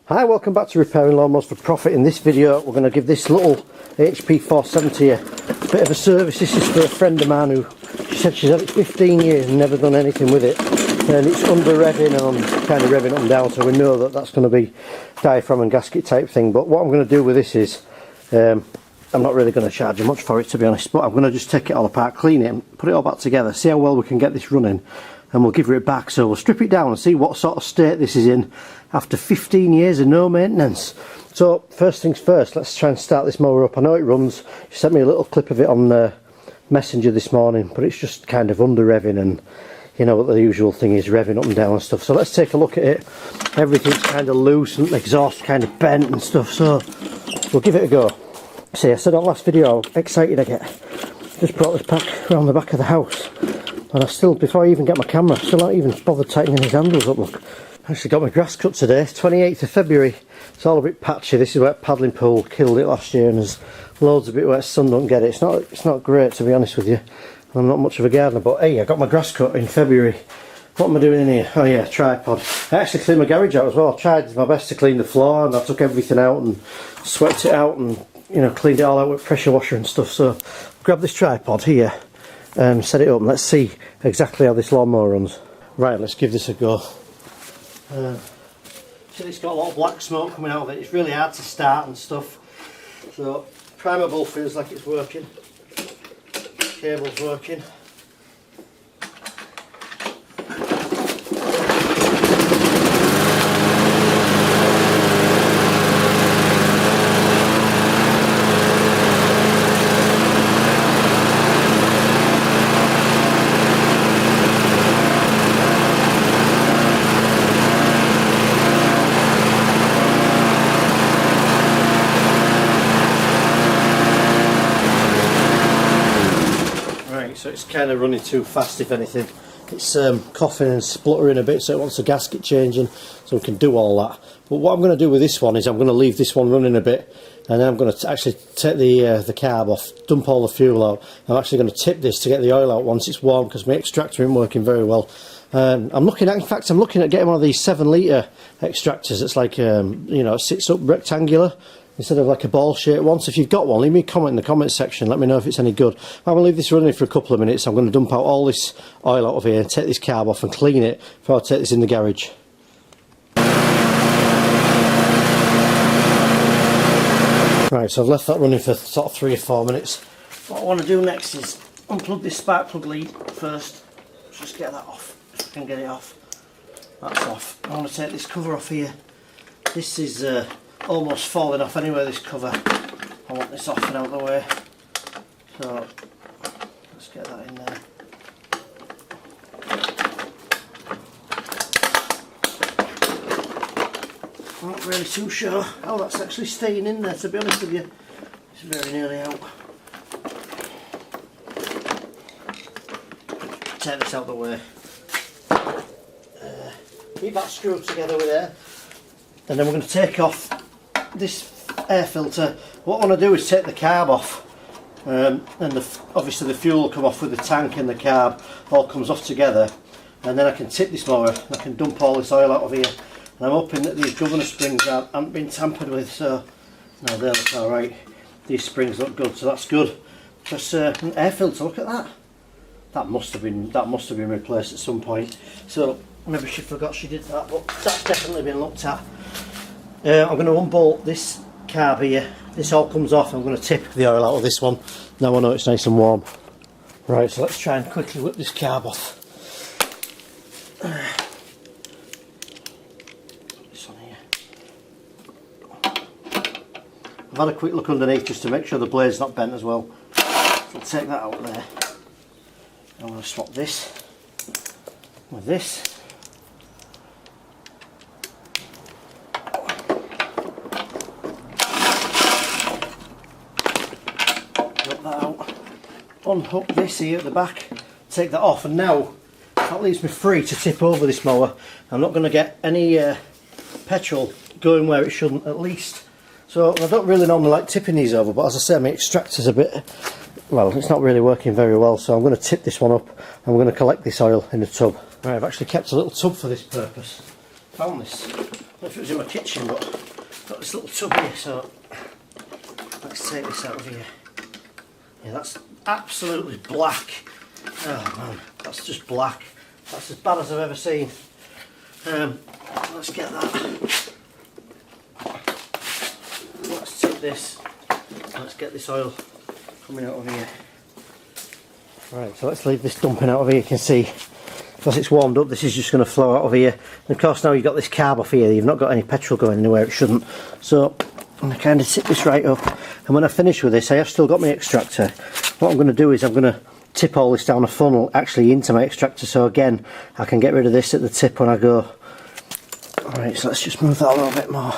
Hi, welcome back to Repairing Lawnmowers for Profit. In this video we're going to give this little HP470 a bit of a service. This is for a friend of mine who she said she's had it 15 years and never done anything with it, and it's under revving and I'm kind of revving up and down, so we know that that's going to be diaphragm and gasket type thing. But what I'm going to do with this is I'm not really going to charge you much for it, to be honest, but I'm going to just take it all apart, clean it and put it all back together, see how well we can get this running, and we'll give her it back. So we'll strip it down and see what sort of state this is in after 15 years of no maintenance. So first things first, let's try and start this mower up. I know it runs. She sent me a little clip of it on Messenger this morning, but it's just kind of under revving, and you know what the usual thing is, revving up and down and stuff. So let's take a look at it. Everything's kind of loose and the exhaust kind of bent and stuff, so we'll give it a go. See, I said on last video how excited I get. Just brought this pack around the back of the house, and I still, before I even get my camera, I still not even bothered tightening these handles up. Look, I actually got my grass cut today, 28th of February. It's all a bit patchy. This is where paddling pool killed it last year, and there's loads of it where the sun don't get it. It's not great, to be honest with you. I'm not much of a gardener, but hey, I got my grass cut in February. What am I doing in here? Oh yeah, tripod. I actually cleaned my garage out as well. I tried my best to clean the floor, and I took everything out and swept it out and, you know, cleaned it all out with pressure washer and stuff. So grab this tripod here and set it up, and let's see exactly how this lawnmower runs. Right, let's give this a go. See, it's got a lot of black smoke coming out of it. It's really hard to start and stuff. So primer bulb feels like it's working. Cable's working. So it's kind of running too fast, if anything. It's coughing and spluttering a bit, so it wants the gasket changing, so we can do all that. But what I'm going to do with this one is I'm going to leave this one running a bit, and then I'm going to actually take the carb off, dump all the fuel out. I'm actually going to tip this to get the oil out once it's warm, because my extractor isn't working very well. I'm looking at getting one of these 7 litre extractors. It's like, you know, sits up rectangular, instead of like a ball shaped one. So if you've got one, leave me a comment in the comments section, let me know if it's any good. I'm going to leave this running for a couple of minutes. I'm going to dump out all this oil out of here and take this carb off and clean it before I take this in the garage. Right, so I've left that running for sort of 3 or 4 minutes. What I want to do next is unplug this spark plug lead first. Just get that off, if I can get it off. That's off. I want to take this cover off here. This is almost falling off anyway, this cover. I want this off and out of the way. So let's get that in there. I'm not really too sure how that's actually staying in there, to be honest with you. It's very nearly out. Take this out of the way. Keep that screwed together with there. And then we're going to take off this air filter. What I want to do is take the carb off, and obviously the fuel will come off with the tank, and the carb all comes off together, and then I can tip this mower. I can dump all this oil out of here, and I'm hoping that these governor springs haven't been tampered with. So no, they look alright. These springs look good, so that's good. Just an air filter, look at that. That must have been replaced at some point. So maybe she forgot she did that, but that's definitely been looked at. I'm going to unbolt this carb here. This all comes off. I'm going to tip the oil out of this one. Now I know it's nice and warm. Right, so let's try and quickly whip this carb off. This one here. I've had a quick look underneath just to make sure the blade's not bent as well. So I'll take that out there. I'm going to swap this with this. Unhook this here at the back, take that off, and now that leaves me free to tip over this mower. I'm not going to get any petrol going where it shouldn't, at least. So I don't really normally like tipping these over, but as I say, my extractor's a bit, well, it's not really working very well, so I'm going to tip this one up and we're going to collect this oil in the tub. Right, I've actually kept a little tub for this purpose. Found this know if it was in my kitchen, but I've got this little tub here, so let's take this out of here. Yeah, that's absolutely black. Oh man, that's just black. That's as bad as I've ever seen. Let's get that. Let's take this. Let's get this oil coming out of here. Right, so let's leave this dumping out of here. You can see, because it's warmed up, this is just going to flow out of here. And of course now you've got this carb off here, you've not got any petrol going anywhere, it shouldn't. So I'm going to kind of tip this right up. And when I finish with this, I have still got my extractor. What I'm going to do is I'm going to tip all this down a funnel actually into my extractor, so again I can get rid of this at the tip when I go. Alright, so let's just move that a little bit more.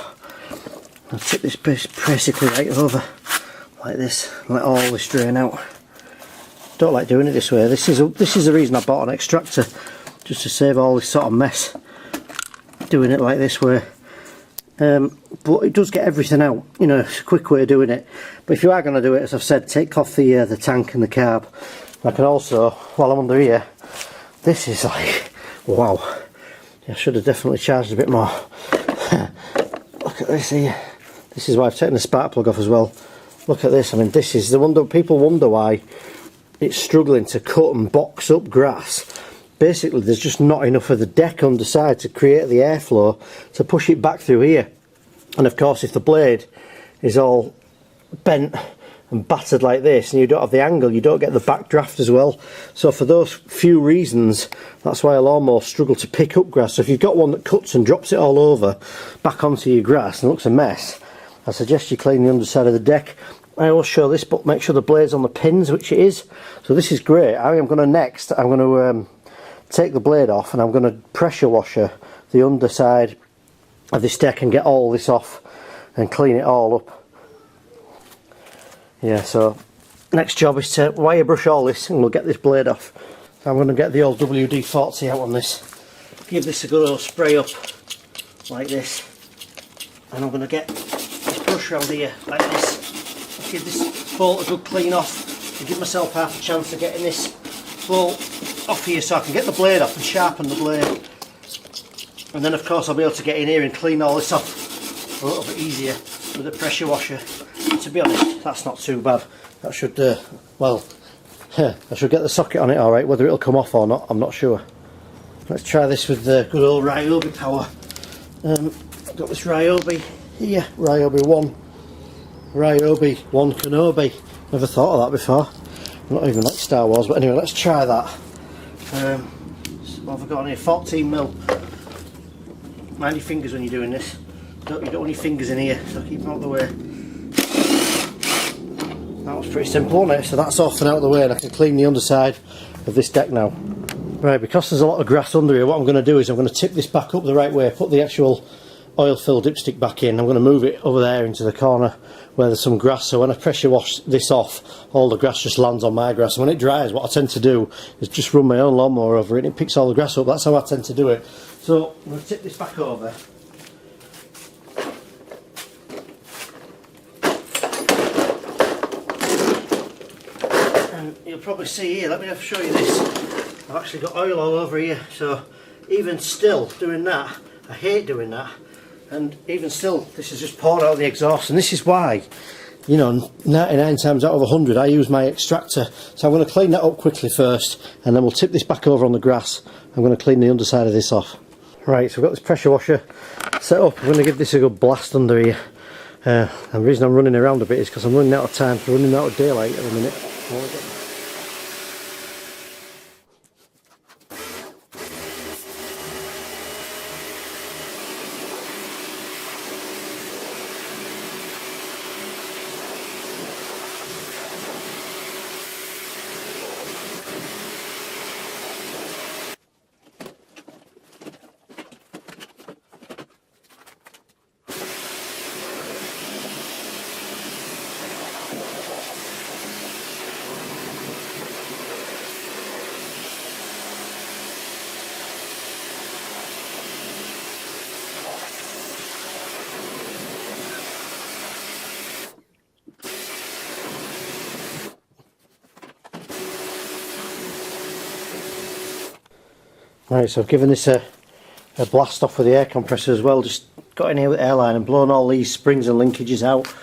I'll tip this basically right over like this, let all this drain out. Don't like doing it this way. This is the reason I bought an extractor, just to save all this sort of mess doing it like this way. But it does get everything out, you know, it's a quick way of doing it. But if you are going to do it, as I've said, take off the tank and the carb. I can also, while I'm under here, this is like, wow, I should have definitely charged a bit more. Look at this here. This is why I've taken the spark plug off as well. Look at this. I mean, this is the wonder. People wonder why it's struggling to cut and box up grass. Basically, there's just not enough of the deck underside to create the airflow to push it back through here. And of course, if the blade is all bent and battered like this and you don't have the angle, you don't get the backdraft as well. So for those few reasons, that's why a lawnmower struggles to pick up grass. So if you've got one that cuts and drops it all over back onto your grass and looks a mess, I suggest you clean the underside of the deck. I always show this, but make sure the blade's on the pins, which it is. So this is great. I'm going to take the blade off and I'm going to pressure washer the underside of this deck and get all this off and clean it all up. Yeah, so next job is to wire brush all this and we'll get this blade off. So I'm going to get the old WD-40 out on this, give this a good old spray up like this, and I'm going to get this brush around here like this. Give this bolt a good clean off and give myself half a chance of getting this bolt off here so I can get the blade off and sharpen the blade. And then of course I'll be able to get in here and clean all this off a little bit easier with a pressure washer. And to be honest, that's not too bad. That should, well, I should get the socket on it alright. Whether it'll come off or not, I'm not sure. Let's try this with the good old Ryobi power. I've got this Ryobi here, Ryobi 1. Ryobi 1 Kenobi. Never thought of that before. I'm not even like Star Wars, but anyway, let's try that. So what have I got on here? 14mm. Mind your fingers when you're doing this. You don't want your fingers in here, so keep them out of the way. That was pretty simple, wasn't it? So that's off and out of the way, and I can clean the underside of this deck now. Right, because there's a lot of grass under here, what I'm going to do is I'm going to tip this back up the right way, put the actual oil-filled dipstick back in. I'm going to move it over there into the corner where there's some grass, so when I pressure wash this off, all the grass just lands on my grass. And when it dries, what I tend to do is just run my own lawnmower over it and it picks all the grass up. That's how I tend to do it. So I'm going to tip this back over. And you'll probably see here, let me show you this. I've actually got oil all over here, so even still doing that, I hate doing that. And even still, this is just poured out of the exhaust, and this is why, you know, 99 times out of 100 I use my extractor. So I'm going to clean that up quickly first, and then we'll tip this back over on the grass. I'm going to clean the underside of this off. Right, so we've got this pressure washer set up. I'm going to give this a good blast under here. And the reason I'm running around a bit is because I'm running out of time, running out of daylight at the minute. Right, so I've given this a blast off with the air compressor as well, just got in here with airline and blown all these springs and linkages out.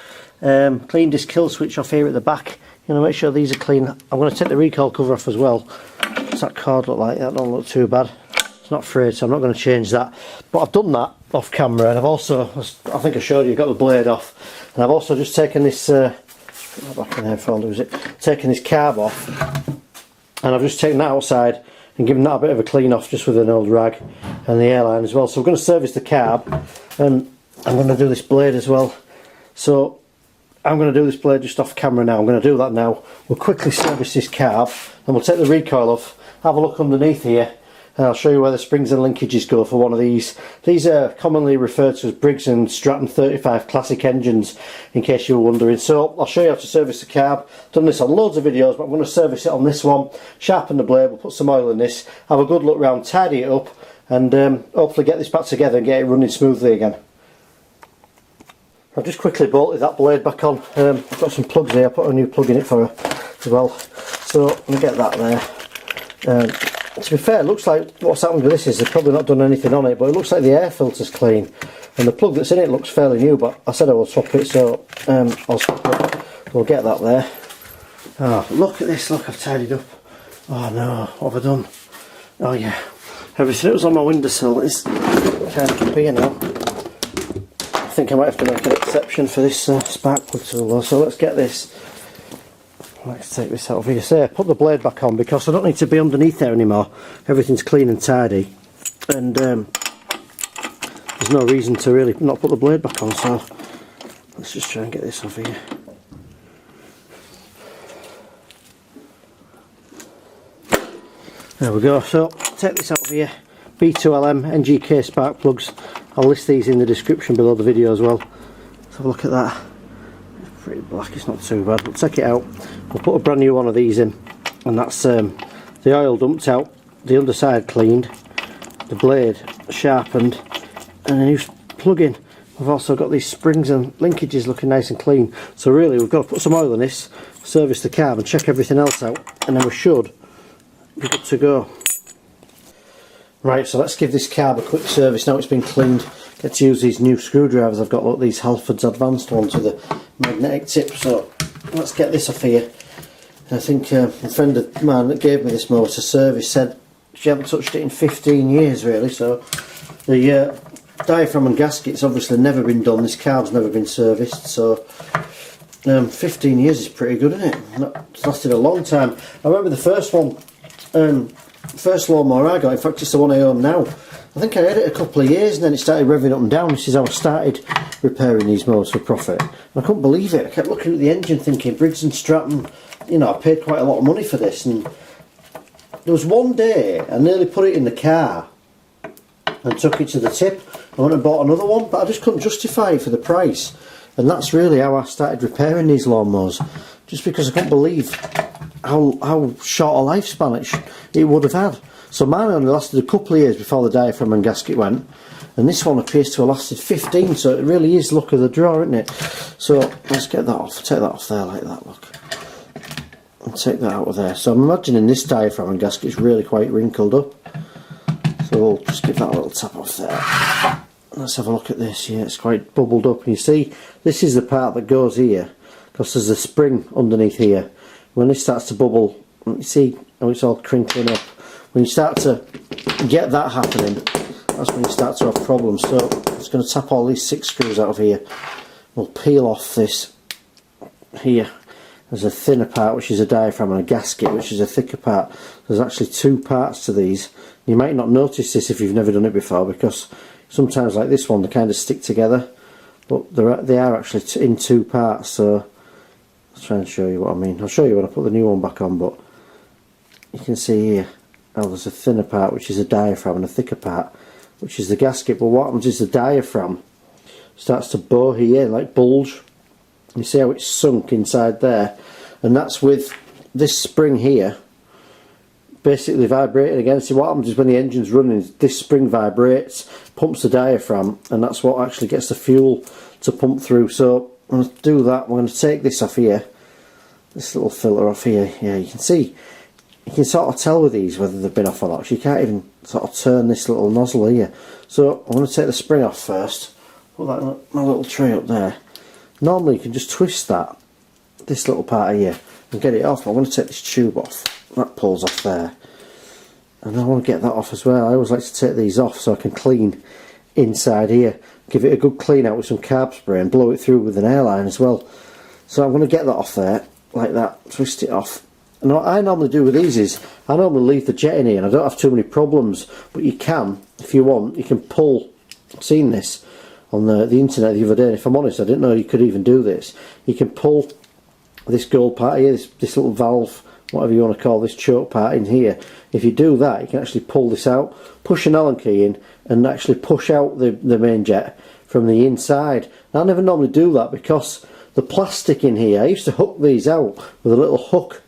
Cleaned this kill switch off here at the back. You know, make sure these are clean. I'm going to take the recoil cover off as well. What's that cord look like? That don't look too bad. It's not frayed, so I'm not going to change that. But I've done that off camera, and I've also, I think I showed you, got the blade off, and I've also just taken this. Back in there folder, was it? Taking this carb off, and I've just taken that outside and given that a bit of a clean off just with an old rag, and the airline as well. So we're going to service the carb, and I'm going to do this blade as well. So I'm going to do this blade just off camera now. I'm going to do that now. We'll quickly service this carb, and we'll take the recoil off, have a look underneath here, and I'll show you where the springs and linkages go for one of these. These are commonly referred to as Briggs and Stratton 35 classic engines, in case you were wondering. So I'll show you how to service the carb. Done this on loads of videos, but I'm going to service it on this one. Sharpen the blade, we'll put some oil in this, have a good look round, tidy it up, and hopefully get this back together and get it running smoothly again. I've just quickly bolted that blade back on. I've got some plugs here, I put a new plug in it for her as well. So let me get that there. To be fair, it looks like what's happened with this is they've probably not done anything on it, but it looks like the air filter's clean, and the plug that's in it looks fairly new, but I said I will swap it, so I'll swap it. We'll get that there. Oh, look at this, look, I've tidied up. Oh no, what have I done? Oh yeah, everything that was on my windowsill is kind of up here now. I think I might have to make an exception for this spark plug tool though, so let's get this. Let's take this out of here. So put the blade back on because I don't need to be underneath there anymore. Everything's clean and tidy, and there's no reason to really not put the blade back on. So let's just try and get this off here. There we go. So take this out of here. B2LM NGK spark plugs. I'll list these in the description below the video as well. Let's have a look at that. Pretty black, it's not too bad. We'll take it out, we'll put a brand new one of these in, and that's the oil dumped out, the underside cleaned, the blade sharpened, and a new plug in. We've also got these springs and linkages looking nice and clean. So really we've got to put some oil in this, service the carb and check everything else out, and then we should be good to go. Right, so let's give this carb a quick service now it's been cleaned. Get to use these new screwdrivers. I've got these Halfords advanced ones with a magnetic tip, so let's get this off here. I think a friend of mine that gave me this motor service said she hadn't touched it in 15 years really, so the diaphragm and gasket's obviously never been done, this carb's never been serviced, so 15 years is pretty good, isn't it? It's lasted a long time. I remember the first one, first lawnmower I got, in fact it's the one I own now. I think I had it a couple of years and then it started revving up and down. This is how I started repairing these motors for profit. And I couldn't believe it. I kept looking at the engine thinking, Briggs and Stratton, you know, I paid quite a lot of money for this. And there was one day I nearly put it in the car and took it to the tip. I went and bought another one, but I just couldn't justify it for the price. And that's really how I started repairing these lawnmowers. Just because I couldn't believe how short a lifespan it would have had. So mine only lasted a couple of years before the diaphragm and gasket went, and this one appears to have lasted 15, so it really is luck of the draw, isn't it? So let's get that off, take that off there like that, look. And take that out of there. So I'm imagining this diaphragm and gasket is really quite wrinkled up. So we'll just give that a little tap off there. Let's have a look at this, yeah, it's quite bubbled up. And you see, this is the part that goes here, because there's a spring underneath here. When this starts to bubble, you see how it's all crinkling up. When you start to get that happening, that's when you start to have problems. So I'm just going to tap all these 6 screws out of here. We'll peel off this here. There's a thinner part which is a diaphragm and a gasket which is a thicker part. There's actually 2 parts to these. You might not notice this if you've never done it before, because sometimes like this one they kind of stick together, but they are actually in 2 parts. So I'll try and show you what I mean. I'll show you when I put the new one back on, but you can see here. Oh, there's a thinner part which is a diaphragm and a thicker part which is the gasket, but what happens is the diaphragm starts to bow here, like bulge. You see how it's sunk inside there, and that's with this spring here basically vibrating against it. What happens is when the engine's running, this spring vibrates, pumps the diaphragm, and that's what actually gets the fuel to pump through. So I'm going to do that. We're going to take this off here, this little filter off here. Yeah, you can see, you can sort of tell with these whether they've been off or not. You can't even sort of turn this little nozzle here. So I'm going to take the spring off first. put that in my little tray up there. Normally you can just twist this little part here and get it off. I'm going to take this tube off. That pulls off there. And I want to get that off as well. I always like to take these off so I can clean inside here. Give it a good clean out with some carb spray and blow it through with an airline as well. So I'm going to get that off there, like that, twist it off. And what I normally do with these is, I normally leave the jet in here and I don't have too many problems. But you can, if you want, you can pull, I've seen this on the internet the other day, and if I'm honest, I didn't know you could even do this. You can pull this gold part here, this little valve, whatever you want to call this choke part in here. If you do that, you can actually pull this out, push an Allen key in, and actually push out the main jet from the inside. Now, I never normally do that because the plastic in here, I used to hook these out with a little hook.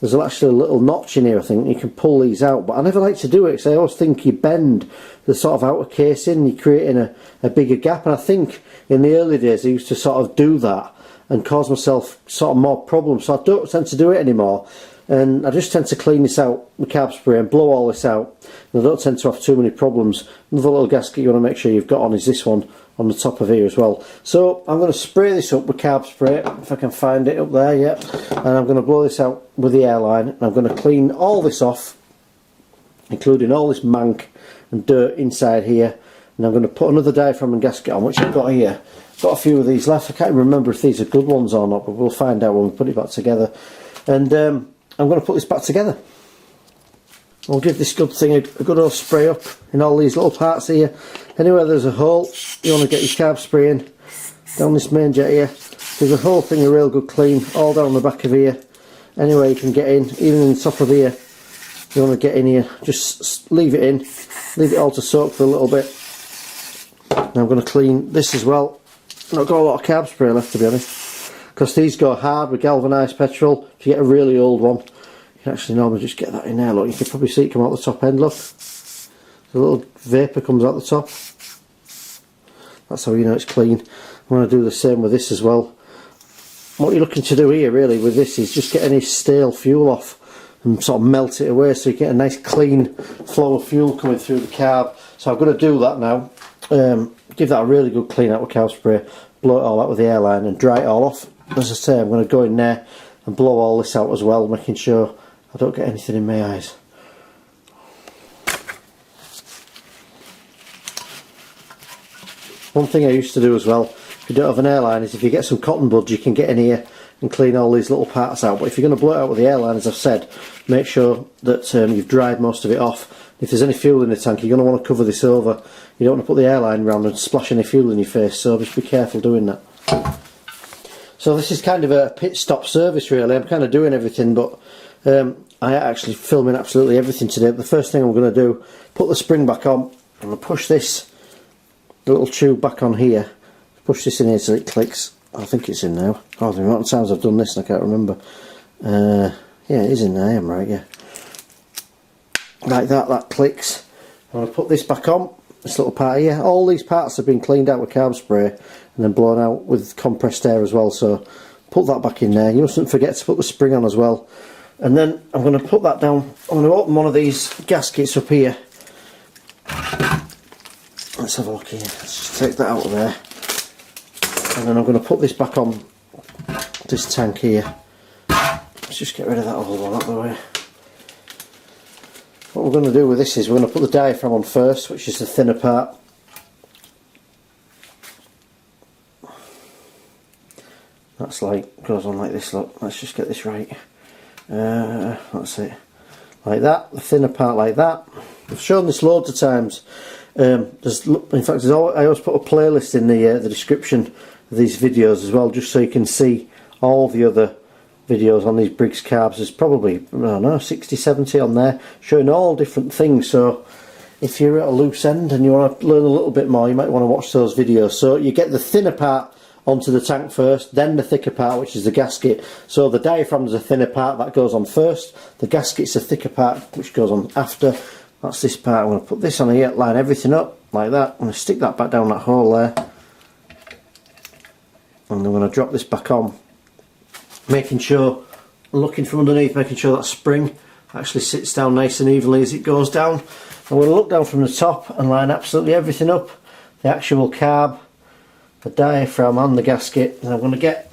There's actually a little notch in here, I think, you can pull these out, but I never like to do it because I always think you bend the sort of outer casing, you're creating a bigger gap, and I think in the early days I used to sort of do that and cause myself sort of more problems, so I don't tend to do it anymore. And I just tend to clean this out with carb spray and blow all this out, and I don't tend to have too many problems. Another little gasket you want to make sure you've got on is this one on the top of here as well. So I'm going to spray this up with carb spray, if I can find it up there, yep. And I'm going to blow this out with the airline, and I'm going to clean all this off, including all this mank and dirt inside here. And I'm going to put another diaphragm gasket on, which I've got here. Got a few of these left. I can't remember if these are good ones or not, but we'll find out when we put it back together. And I'm going to put this back together. I'll give this good thing a good old spray up in all these little parts here. Anywhere there's a hole, you want to get your carb spray in down this main jet here. Give the whole thing a real good clean, all down the back of here. Anywhere you can get in, even in the top of here, you want to get in here. Just leave it in, leave it all to soak for a little bit. Now I'm going to clean this as well. Not got a lot of carb spray left, to be honest, because these go hard with galvanised petrol. If you get a really old one, you can actually normally just get that in there. Look, you can probably see it come out the top end. Look, the little vapour comes out the top. That's how you know it's clean. I'm going to do the same with this as well. What you're looking to do here really with this is just get any stale fuel off and sort of melt it away, so you get a nice clean flow of fuel coming through the carb. So I'm going to do that now. Give that a really good clean out with carb spray, blow it all out with the airline and dry it all off. As I say, I'm going to go in there and blow all this out as well, making sure I don't get anything in my eyes. One thing I used to do as well, if you don't have an airline, is if you get some cotton buds, you can get in here and clean all these little parts out. But if you're going to blow it out with the airline, as I've said, make sure that you've dried most of it off. If there's any fuel in the tank, you're going to want to cover this over. You don't want to put the airline around and splash any fuel in your face, so just be careful doing that. So this is kind of a pit stop service really. I'm kind of doing everything, but I actually filming absolutely everything today. The first thing I'm going to do, put the spring back on. I'm going to push this little tube back on here. Push this in here so it clicks. I think it's in now. Oh, the amount of times I've done this and I can't remember. Yeah, it is in there, I am right, yeah. Like that, that clicks. I'm going to put this back on, this little part here. All these parts have been cleaned out with carb spray and then blown out with compressed air as well, so put that back in there. You mustn't forget to put the spring on as well. And then I'm going to put that down. I'm going to open one of these gaskets up here. Let's have a look here. Let's just take that out of there. And then I'm going to put this back on this tank here. Let's just get rid of that old one out of the way. What we're going to do with this is we're going to put the diaphragm on first, which is the thinner part. That's like, goes on like this, look. Let's just get this right. That's it. Like that, the thinner part like that. I've shown this loads of times. In fact, I always put a playlist in the description of these videos as well, just so you can see all the other videos on these Briggs carbs. There's probably, I don't know, 60, 70 on there, showing all different things. So if you're at a loose end and you want to learn a little bit more, you might want to watch those videos. So you get the thinner part onto the tank first, then the thicker part, which is the gasket. So the diaphragm is a thinner part, that goes on first. The gasket's a thicker part, which goes on after. That's this part. I'm going to put this on here, line everything up like that. I'm going to stick that back down that hole there. And I'm going to drop this back on, making sure, looking from underneath, making sure that spring actually sits down nice and evenly as it goes down. I'm going to look down from the top and line absolutely everything up. The actual carb, the diaphragm and the gasket. And I'm going to get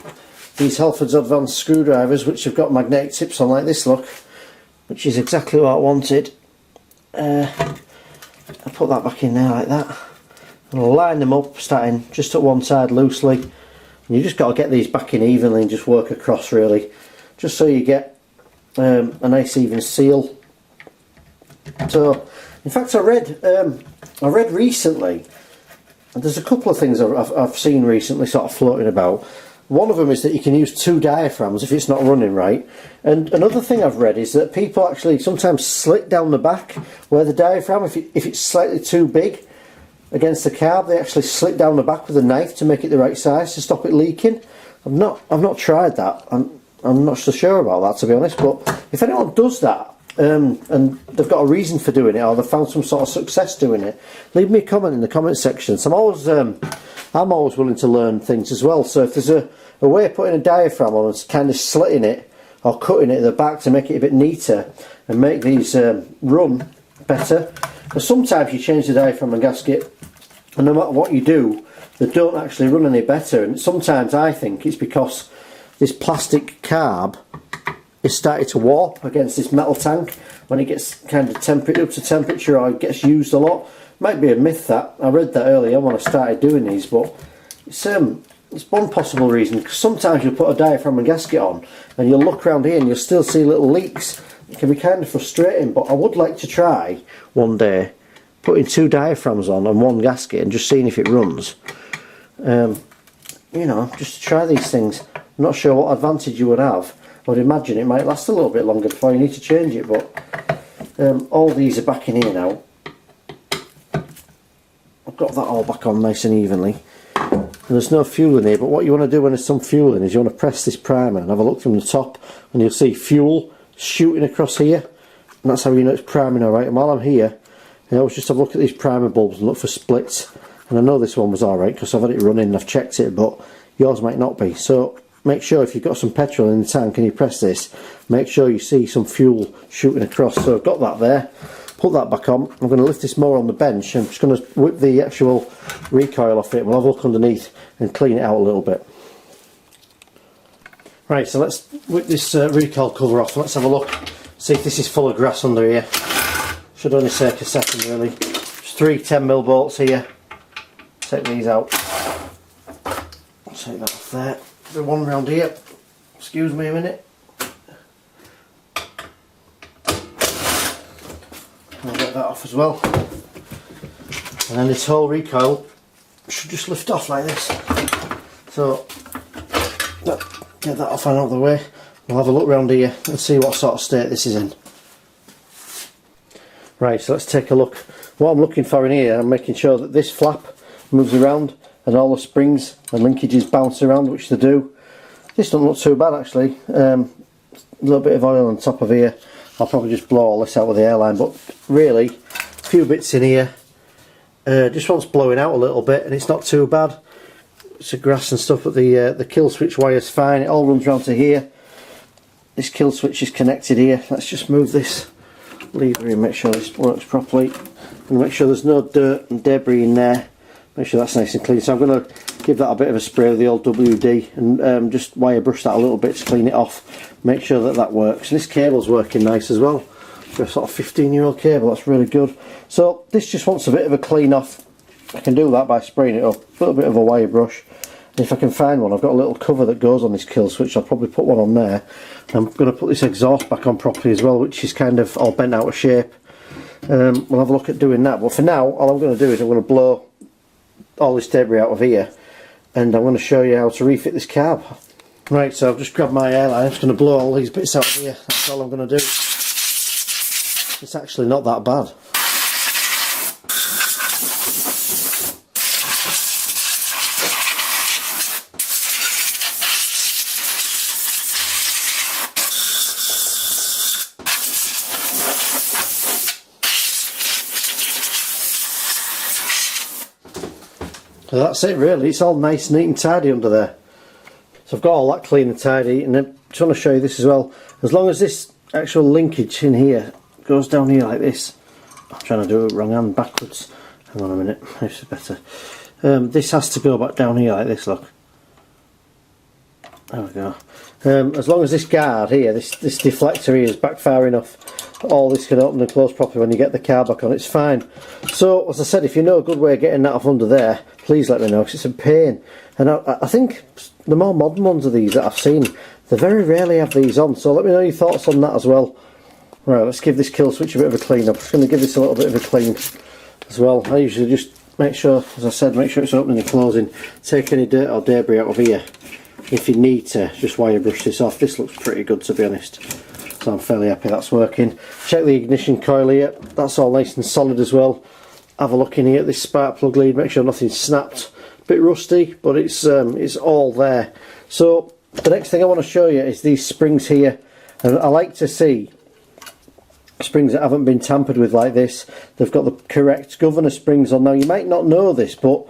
these Halfords Advanced screwdrivers, which have got magnetic tips on like this, look, which is exactly what I wanted. I'll put that back in there like that. And I'll line them up, starting just at one side loosely. And you just got to get these back in evenly and just work across really, just so you get a nice even seal. So, in fact, I read recently, and there's a couple of things I've seen recently sort of floating about. One of them is that you can use 2 diaphragms if it's not running right. And another thing I've read is that people actually sometimes slit down the back where the diaphragm, if it's slightly too big against the carb, they actually slit down the back with a knife to make it the right size to stop it leaking. I've not tried that. I'm not so sure about that, to be honest. But if anyone does that, and they've got a reason for doing it, or they've found some sort of success doing it, leave me a comment in the comment section. So I'm always willing to learn things as well. So if there's a way of putting a diaphragm on and kind of slitting it or cutting it at the back to make it a bit neater and make these run better, because sometimes you change the diaphragm and gasket and no matter what you do, they don't actually run any better. And sometimes I think it's because this plastic carb is starting to warp against this metal tank when it gets kind of up to temperature, or it gets used a lot. Might be a myth that. I read that earlier when I started doing these, but it's one possible reason. Because sometimes you'll put a diaphragm and gasket on and you'll look around here and you'll still see little leaks. It can be kind of frustrating, but I would like to try one day putting 2 diaphragms on and 1 gasket and just seeing if it runs. You know, just to try these things. I'm not sure what advantage you would have. I would imagine it might last a little bit longer before you need to change it, but all these are back in here now. I've got that all back on nice and evenly. And there's no fuel in here, but what you want to do when there's some fuel in is you want to press this primer and have a look from the top, and you'll see fuel shooting across here, and that's how you know it's priming alright. And while I'm here, I always just have a look at these primer bulbs and look for splits. And I know this one was alright because I've had it running and I've checked it, but yours might not be. So make sure if you've got some petrol in the tank and you press this, make sure you see some fuel shooting across. So I've got that there. Put that back on. I'm going to lift this more on the bench. I'm just going to whip the actual recoil off it. We'll have a look underneath and clean it out a little bit. Right, so let's whip this recoil cover off. Let's have a look. See if this is full of grass under here. Should only take a second really. There's 3 10mm bolts here. Take these out. Take that off there. There's one round here. Excuse me a minute. I'll get that off as well. And then this whole recoil should just lift off like this. So get that off and out of the way. We'll have a look round here and see what sort of state this is in. Right, so let's take a look. What I'm looking for in here, I'm making sure that this flap moves around and all the springs and linkages bounce around, which they do. This doesn't look too bad actually. A little bit of oil on top of here. I'll probably just blow all this out with the airline, but really a few bits in here. Just wants blowing out a little bit and it's not too bad. It's the grass and stuff, but the kill switch wire's fine. It all runs round to here. This kill switch is connected here. Let's just move this lever and make sure this works properly, and make sure there's no dirt and debris in there. Make sure that's nice and clean. So I'm going to give that a bit of a spray with the old WD and just wire brush that a little bit to clean it off. Make sure that that works. And this cable's working nice as well. For a sort of 15-year-old cable, that's really good. So this just wants a bit of a clean off. I can do that by spraying it up. A little bit of a wire brush. And if I can find one, I've got a little cover that goes on this kill switch. I'll probably put one on there. I'm going to put this exhaust back on properly as well, which is kind of all bent out of shape. We'll have a look at doing that. But for now, all I'm going to do is I'm going to blow all this debris out of here, and I'm going to show you how to refit this carb. Right, so I've just grabbed my airline. I'm just going to blow all these bits out of here. That's all I'm going to do. It's actually not that bad. So that's it really, it's all nice, neat and tidy under there. So I've got all that clean and tidy, and then I just want to show you this as well. As long as this actual linkage in here goes down here like this, I'm trying to do it wrong hand backwards. Hang on a minute, this is better. This has to go back down here like this, look. There we go. As long as this guard here, this deflector here is back far enough, all this can open and close properly when you get the car back on, it's fine. So, as I said, if you know a good way of getting that off under there, please let me know, because it's a pain. And I think the more modern ones of these that I've seen, they very rarely have these on, so let me know your thoughts on that as well. Right, let's give this kill switch a bit of a clean up. I'm just going to give this a little bit of a clean as well. I usually just make sure, as I said, make sure it's opening and closing. Take any dirt or debris out of here. If you need to, just wire brush this off. This looks pretty good, to be honest, so I'm fairly happy that's working. Check the ignition coil here, that's all nice and solid as well. Have a look in here at this spark plug lead, make sure nothing's snapped. A bit rusty, but it's all there. So the next thing I want to show you is these springs here, and I like to see springs that haven't been tampered with like this. They've got the correct governor springs on. Now you might not know this, but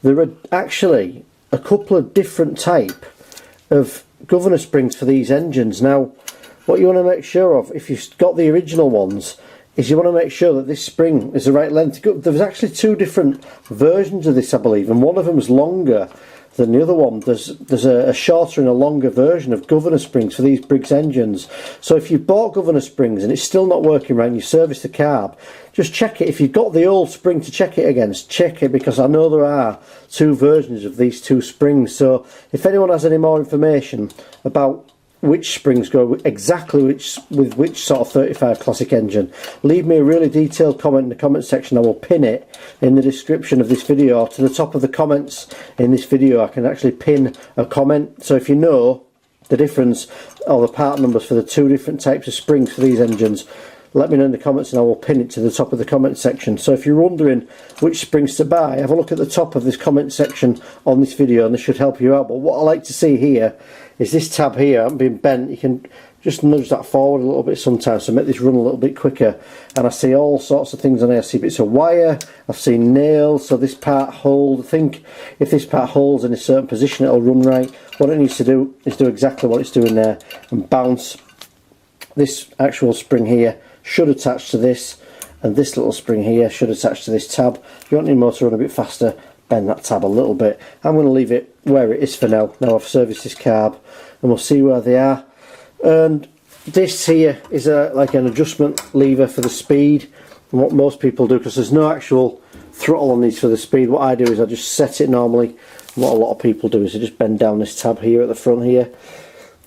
there are actually a couple of different type of governor springs for these engines. Now what you want to make sure of, if you've got the original ones, is you want to make sure that this spring is the right length. There's actually two different versions of this, I believe, and one of them is longer than the other one. There's a shorter and a longer version of governor springs for these Briggs engines. So if you bought governor springs and it's still not working right and you service the carb, just check it. If you've got the old spring to check it against, check it, because I know there are two versions of these two springs. So if anyone has any more information about which springs go exactly with which sort of 35 classic engine, leave me a really detailed comment in the comment section. I will pin it in the description of this video, or to the top of the comments in this video I can actually pin a comment. So if you know the difference or the part numbers for the two different types of springs for these engines, let me know in the comments and I will pin it to the top of the comment section. So if you're wondering which springs to buy, have a look at the top of this comment section on this video and this should help you out. But what I like to see here is this tab here hasn't been bent. You can just nudge that forward a little bit sometimes to make this run a little bit quicker. And I see all sorts of things on here. I see bits of wire, I've seen nails, so this part holds. I think if this part holds in a certain position it'll run right. What it needs to do is do exactly what it's doing there and bounce. This actual spring here should attach to this, and this little spring here should attach to this tab. If you want your motor to run a bit faster, bend that tab a little bit. I'm going to leave it where it is for now. Now I've serviced this carb and we'll see where they are. And this here is like an adjustment lever for the speed, and what most people do, because there's no actual throttle on these for the speed, what I do is I just set it normally. And what a lot of people do is they just bend down this tab here at the front here,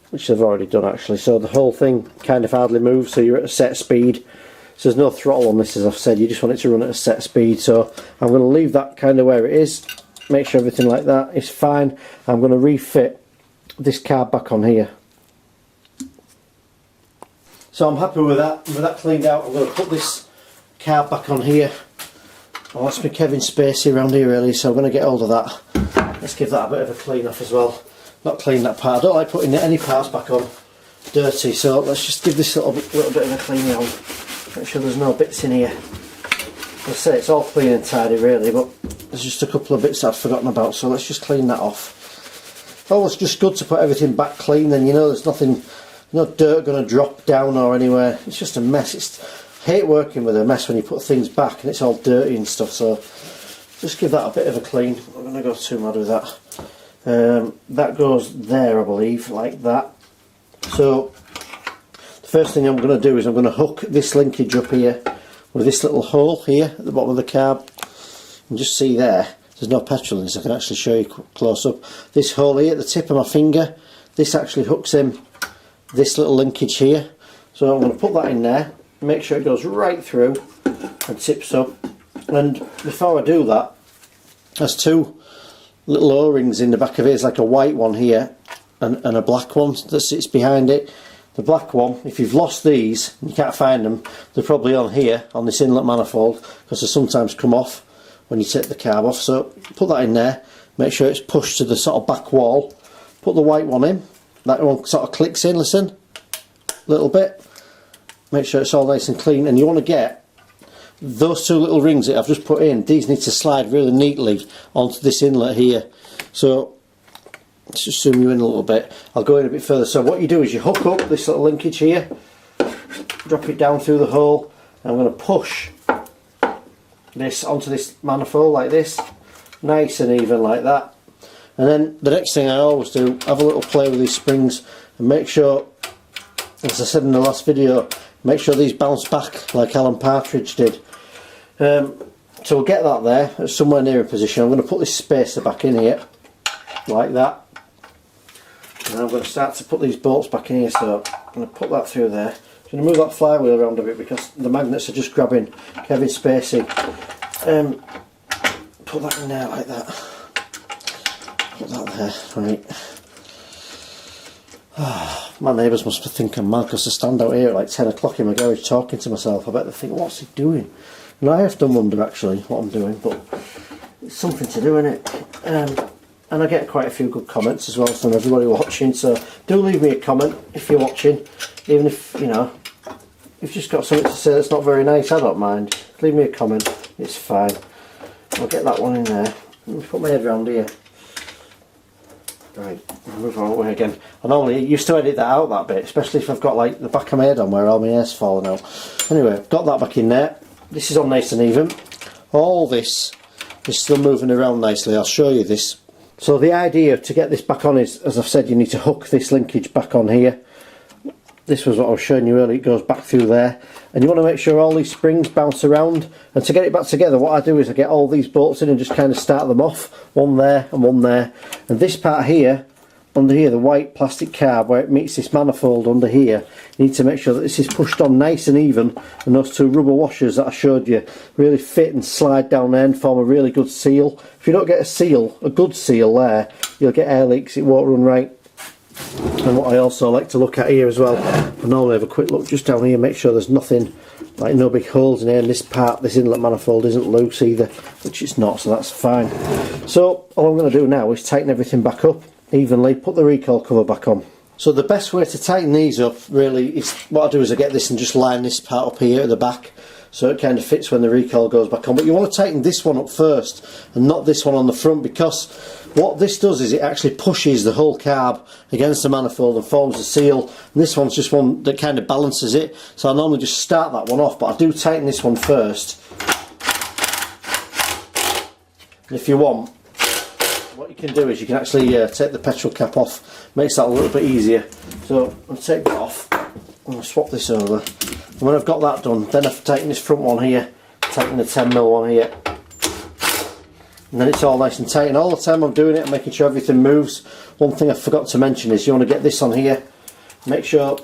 which they've already done actually, so the whole thing kind of hardly moves, so you're at a set speed. So there's no throttle on this, as I've said, you just want it to run at a set speed. So I'm going to leave that kind of where it is, make sure everything like that is fine. I'm going to refit this carb back on here. So I'm happy with that. With that cleaned out, I'm going to put this carb back on here. I lost my Kevin Spacey around here earlier, so I'm going to get hold of that. Let's give that a bit of a clean off as well. Not clean that part. I don't like putting any parts back on dirty, so let's just give this little bit of a clean on. Make sure there's no bits in here. I'll say it's all clean and tidy really, but there's just a couple of bits that I've forgotten about, so let's just clean that off. Oh, it's just good to put everything back clean, then you know there's nothing, no dirt going to drop down or anywhere. It's just a mess. I hate working with a mess when you put things back and it's all dirty and stuff, so just give that a bit of a clean. I'm not going to go too mad with that. That goes there, I believe, like that. So the first thing I'm going to do is I'm going to hook this linkage up here with this little hole here at the bottom of the carb. And just see there's no petrol in this. I can actually show you close up. This hole here at the tip of my finger, this actually hooks in this little linkage here. So I'm going to put that in there, make sure it goes right through and tips up. And before I do that, there's two little O-rings in the back of it. It's like a white one here and a black one that sits behind it. The black one, if you've lost these and you can't find them, they're probably on here on this inlet manifold, because they sometimes come off when you take the carb off. So put that in there, make sure it's pushed to the sort of back wall, put the white one in, that one sort of clicks in, listen, a little bit, make sure it's all nice and clean. And you want to get those two little rings that I've just put in, these need to slide really neatly onto this inlet here. So let's just zoom you in a little bit. I'll go in a bit further. So what you do is you hook up this little linkage here, drop it down through the hole, and I'm going to push this onto this manifold like this. nice and even like that. And then the next thing I always do, have a little play with these springs and make sure, as I said in the last video, make sure these bounce back like Alan Partridge did. So we'll get that there, at somewhere near in position. I'm going to put this spacer back in here, like that. And I'm going to start to put these bolts back in here, so I'm going to put that through there. I'm going to move that flywheel around a bit because the magnets are just grabbing Kevin Spacey. Put that in there like that. Put that there, right. Oh, my neighbours must think I'm mad because I stand out here at like 10 o'clock in my garage talking to myself. I bet they think, what's he doing? And I often wonder actually what I'm doing, but it's something to do, innit? And I get quite a few good comments as well from everybody watching, so do leave me a comment if you're watching, even if, you know, if you've just got something to say that's not very nice, I don't mind. Leave me a comment, it's fine. I'll get that one in there. Let me put my head around here. Right, I'll move our way again. I normally used to edit that out, that bit, especially if I've got like the back of my head on where all my hair's falling out. Anyway, I've got that back in there. This is on nice and even. All this is still moving around nicely. I'll show you this. So the idea to get this back on is, as I've said, you need to hook this linkage back on here. This was what I was showing you earlier, it goes back through there. And you want to make sure all these springs bounce around. And to get it back together, what I do is I get all these bolts in and just kind of start them off. One there and one there. And this part here, under here, the white plastic carb where it meets this manifold under here, you need to make sure that this is pushed on nice and even, and those two rubber washers that I showed you really fit and slide down there and form a really good seal. If you don't get a seal, a good seal there, you'll get air leaks, it won't run right. And what I also like to look at here as well, I normally have a quick look just down here, make sure there's nothing, like no big holes in here, and this part, this inlet manifold isn't loose either, which it's not, so that's fine. So all I'm going to do now is tighten everything back up evenly, put the recoil cover back on. So the best way to tighten these up really is, what I do is I get this and just line this part up here at the back so it kind of fits when the recoil goes back on. But you want to tighten this one up first and not this one on the front, because what this does is it actually pushes the whole carb against the manifold and forms a seal, and this one's just one that kind of balances it. So I normally just start that one off, but I do tighten this one first. And if you want, what you can do is you can actually take the petrol cap off, makes that a little bit easier. So I'll take that off, and I'll swap this over, and when I've got that done, then I've taken this front one here, taking the 10mm one here, and then it's all nice and tight. And all the time I'm doing it, I'm making sure everything moves. One thing I forgot to mention is you want to get this on here, make sure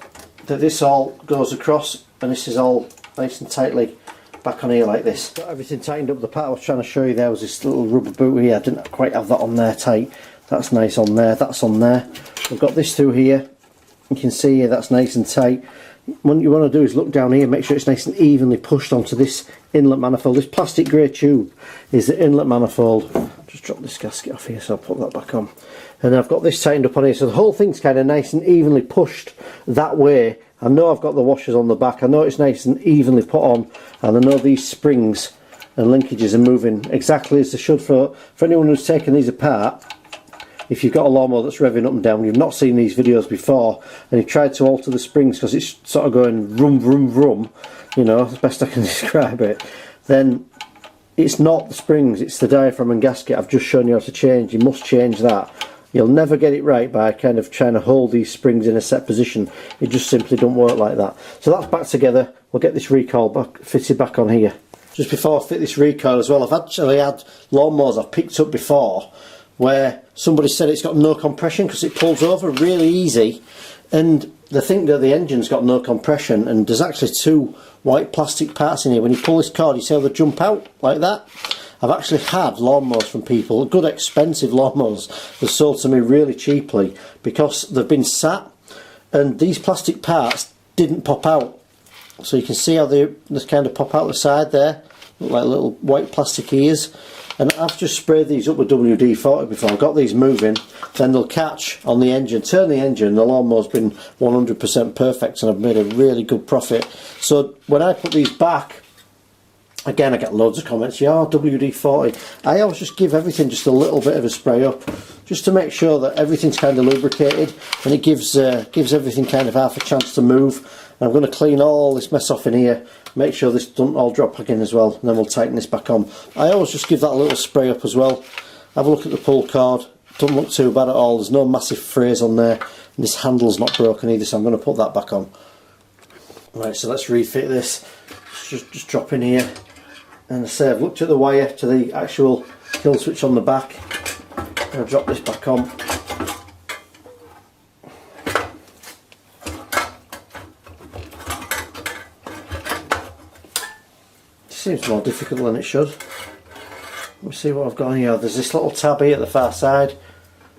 that this all goes across and this is all nice and tightly back on here like this. Got everything tightened up. The part I was trying to show you there was this little rubber boot here. I didn't quite have that on there tight. That's nice on there, that's on there. We've got this through here. You can see here that's nice and tight. What you want to do is look down here, make sure it's nice and evenly pushed onto this inlet manifold. This plastic grey tube is the inlet manifold. Just drop this gasket off here, so I'll put that back on. And I've got this tightened up on here, so the whole thing's kind of nice and evenly pushed that way. I know I've got the washers on the back, I know it's nice and evenly put on, and I know these springs and linkages are moving exactly as they should. For anyone who's taken these apart, if you've got a lawnmower that's revving up and down, you've not seen these videos before, and you've tried to alter the springs because it's sort of going vroom vroom vroom, you know, as best I can describe it, then it's not the springs, it's the diaphragm and gasket I've just shown you how to change. You must change that. You'll never get it right by kind of trying to hold these springs in a set position. It just simply don't work like that. So that's back together. We'll get this recoil back, fitted back on here. Just before I fit this recoil as well, I've actually had lawnmowers I've picked up before where somebody said it's got no compression because it pulls over really easy, and they think that the engine's got no compression, and there's actually two white plastic parts in here. When you pull this cord, you see how they jump out like that? I've actually had lawnmowers from people, good expensive lawnmowers, that sold to me really cheaply because they've been sat and these plastic parts didn't pop out. So you can see how they kind of pop out the side there, look like little white plastic ears. And I've just sprayed these up with WD-40 before. I've got these moving, then they'll catch on the engine, turn the engine, the lawnmower's been 100% perfect, and I've made a really good profit. So when I put these back, again I get loads of comments, yeah, WD-40. I always just give everything just a little bit of a spray up, just to make sure that everything's kind of lubricated, and it gives everything kind of half a chance to move. And I'm going to clean all this mess off in here, make sure this doesn't all drop back in as well, and then we'll tighten this back on. I always just give that a little spray up as well, have a look at the pull cord. Doesn't look too bad at all. There's no massive frays on there, and this handle's not broken either, so I'm going to put that back on. Right, so let's refit this. Just drop in here, and as I say, I've looked at the wire to the actual kill switch on the back. I'll drop this back on. It seems more difficult than it should. Let me see what I've got here. There's this little tab here at the far side.